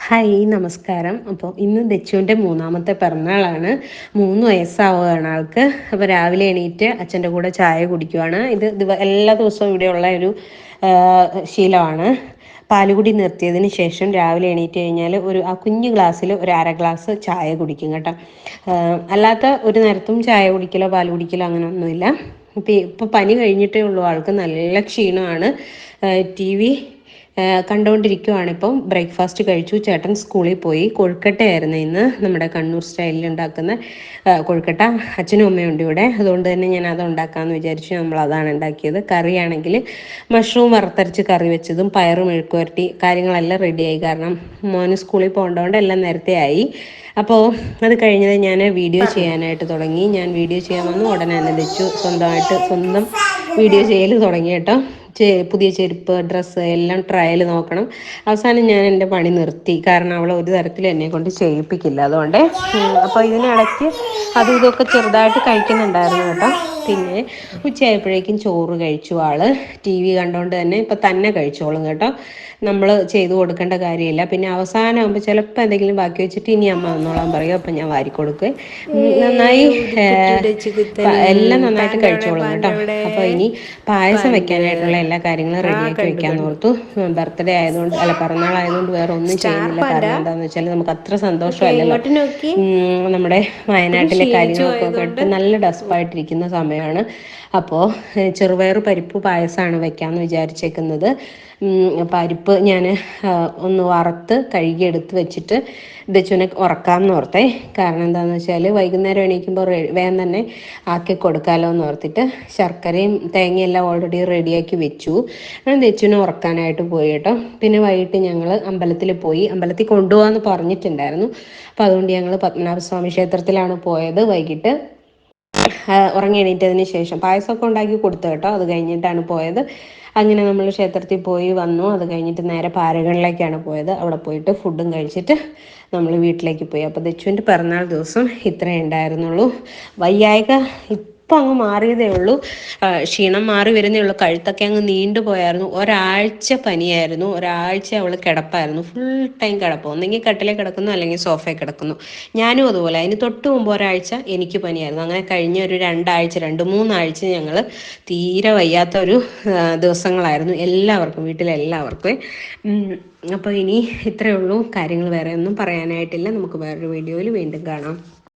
Hi നമസ്കാരം. അപ്പോൾ ഇന്ന് ദച്ചുവിൻ്റെ മൂന്നാമത്തെ പിറന്നാളാണ്. 3 വയസ്സാവുകയാണ് ആൾക്ക്. അപ്പോൾ രാവിലെ എണീറ്റ് അച്ഛൻ്റെ കൂടെ ചായ കുടിക്കുവാണ്. ഇത് എല്ലാ ദിവസവും ഇവിടെയുള്ള ഒരു ശീലമാണ്. പാലുകുടി നിർത്തിയതിന് ശേഷം രാവിലെ എണീറ്റ് കഴിഞ്ഞാൽ ആ കുഞ്ഞു ഗ്ലാസ്സിൽ ഒരു അര ഗ്ലാസ് ചായ കുടിക്കും കേട്ടോ. അല്ലാത്ത ഒരു നേരത്തും ചായ കുടിക്കലോ പാൽ കുടിക്കലോ അങ്ങനെയൊന്നുമില്ല. ഇപ്പോൾ പനി കഴിഞ്ഞിട്ടേ ഉള്ളൂ, ആൾക്ക് നല്ല ക്ഷീണമാണ്. T V കണ്ടുകൊണ്ടിരിക്കുവാണ്. ഇപ്പം ബ്രേക്ക്ഫാസ്റ്റ് കഴിച്ചു. ചേട്ടൻ സ്കൂളിൽ പോയി. കൊഴുക്കട്ടയായിരുന്നു ഇന്ന്, നമ്മുടെ കണ്ണൂർ സ്റ്റൈലിൽ ഉണ്ടാക്കുന്ന കൊഴുക്കട്ട. അച്ഛനും അമ്മയും ഉണ്ട് ഇവിടെ, അതുകൊണ്ട് തന്നെ ഞാൻ അത് ഉണ്ടാക്കാമെന്ന് വിചാരിച്ചു. നമ്മൾ അതാണ് ഉണ്ടാക്കിയത്. കറിയാണെങ്കിൽ മഷ്റൂം വറുത്തരച്ച് കറി വെച്ചതും പയറ് മെഴുക്കുവരട്ടി കാര്യങ്ങളെല്ലാം റെഡിയായി. കാരണം മോന് സ്കൂളിൽ പോകേണ്ടതുകൊണ്ട് എല്ലാം നേരത്തെ ആയി. അപ്പോൾ അത് കഴിഞ്ഞത് ഞാൻ വീഡിയോ ചെയ്യാനായിട്ട് തുടങ്ങി. ഞാൻ വീഡിയോ ചെയ്യാൻ വന്നു ഉടനെ തന്നെ വെച്ചു സ്വന്തം വീഡിയോ ചെയ്യൽ തുടങ്ങി കേട്ടോ. പുതിയ ചെരുപ്പ്, ഡ്രസ്സ് എല്ലാം ട്രയൽ നോക്കണം. അവസാനം ഞാൻ എൻ്റെ പണി നിർത്തി, കാരണം അവൾ ഒരു തരത്തിലും എന്നെ കൊണ്ട് ചെയ്യിപ്പിക്കില്ല. അതുകൊണ്ട് അപ്പോൾ ഇതിനിടയ്ക്ക് അതും ഇതൊക്കെ ചെറുതായിട്ട് കഴിക്കുന്നുണ്ടായിരുന്നു കേട്ടോ. പിന്നെ ഉച്ചയായപ്പോഴേക്കും ചോറ് കഴിച്ചു. ആള് ടി വി കണ്ടുകൊണ്ട് തന്നെ കഴിച്ചോളും കേട്ടോ. നമ്മൾ ചെയ്തു കൊടുക്കേണ്ട കാര്യമില്ല. പിന്നെ അവസാനമാകുമ്പോൾ ചിലപ്പോൾ എന്തെങ്കിലും ബാക്കി വെച്ചിട്ട് ഇനി അമ്മ വന്നോളാൻ പറയും. അപ്പം ഞാൻ വാരി കൊടുക്കുക. നന്നായി എല്ലാം നന്നായിട്ട് കഴിച്ചോളും കേട്ടോ. അപ്പോൾ ഇനി പായസം വെക്കാനായിട്ടുള്ള എല്ലാ കാര്യങ്ങളും റെഡിയാക്കി വെക്കാമെന്ന് ഓർത്തു. ബർത്ത്ഡേ ആയതുകൊണ്ട്, അല്ല പിറന്നാൾ ആയതുകൊണ്ട് വേറെ ഒന്നും ചെയ്യുന്നില്ല. കാരണം എന്താണെന്ന് വെച്ചാൽ നമുക്ക് അത്ര സന്തോഷമല്ലല്ലോ. നമ്മുടെ വയനാട്ടിലെ കാര്യങ്ങളൊക്കെ കേട്ട് നല്ല ഡെസ്പായിട്ടിരിക്കുന്ന സമയമാണ്. അപ്പോൾ ചെറുപയർ പരിപ്പ് പായസമാണ് വെക്കാമെന്ന് വിചാരിച്ചേക്കുന്നത്. പരിപ്പ് ഞാൻ ഒന്ന് വറുത്ത് കഴുകിയെടുത്ത് വെച്ചിട്ട് ദച്ചുവിനെ ഉറക്കാമെന്ന് ഓർത്തേ. കാരണം എന്താണെന്ന് വെച്ചാൽ വൈകുന്നേരം എണീക്കുമ്പോൾ വേഗം തന്നെ ആക്കി കൊടുക്കാമല്ലോ എന്ന് ഓർത്തിട്ട് ശർക്കരയും തേങ്ങയെല്ലാം ഓൾറെഡി റെഡിയാക്കി വെച്ചു. ഞാൻ ദച്ചുവിനെ ഉറക്കാനായിട്ട് പോയി കേട്ടോ. പിന്നെ വൈകിട്ട് ഞങ്ങൾ അമ്പലത്തിൽ പോയി. അമ്പലത്തിൽ കൊണ്ടുപോകാമെന്ന് പറഞ്ഞിട്ടുണ്ടായിരുന്നു. അപ്പോൾ അതുകൊണ്ട് ഞങ്ങൾ പത്മനാഭസ്വാമി ക്ഷേത്രത്തിലാണ് പോയത്. വൈകിട്ട് ഉറങ്ങി എണീറ്റതിന് ശേഷം പായസമൊക്കെ ഉണ്ടാക്കി കൊടുത്തു കേട്ടോ. അത് കഴിഞ്ഞിട്ടാണ് പോയത്. അങ്ങനെ നമ്മൾ ക്ഷേത്രത്തിൽ പോയി വന്നു. അത് കഴിഞ്ഞിട്ട് നേരെ പാരകളിലേക്കാണ് പോയത്. അവിടെ പോയിട്ട് ഫുഡും കഴിച്ചിട്ട് നമ്മൾ വീട്ടിലേക്ക് പോയി. അപ്പോൾ ദച്ചുവിൻ്റെ പിറന്നാൾ ദിവസം ഇത്രയേ ഉണ്ടായിരുന്നുള്ളൂ. വയ്യായ്ക ഇപ്പം അങ്ങ് മാറിയതേ ഉള്ളൂ. ക്ഷീണം മാറി വരുന്നേ ഉള്ളൂ. കഴുത്തൊക്കെ അങ്ങ് നീണ്ടു പോയായിരുന്നു. ഒരാഴ്ച പനിയായിരുന്നു. ഒരാഴ്ച അവൾ കിടപ്പായിരുന്നു. ഫുൾ ടൈം കിടപ്പ്. ഒന്നെങ്കിൽ കട്ടിലേ കിടക്കുന്നു, അല്ലെങ്കിൽ സോഫയിൽ കിടക്കുന്നു. ഞാനും അതുപോലെ. അതിന് തൊട്ട് മുമ്പ് ഒരാഴ്ച എനിക്ക് പനിയായിരുന്നു. അങ്ങനെ കഴിഞ്ഞ ഒരു 2-3 ആഴ്ച ഞങ്ങൾ തീരെ വയ്യാത്ത ഒരു ദിവസങ്ങളായിരുന്നു എല്ലാവർക്കും, വീട്ടിലെല്ലാവർക്കും. അപ്പോൾ ഇനി ഇത്രയേ ഉള്ളൂ കാര്യങ്ങൾ. വേറെ ഒന്നും പറയാനായിട്ടില്ല. നമുക്ക് വേറൊരു വീഡിയോയിൽ വീണ്ടും കാണാം.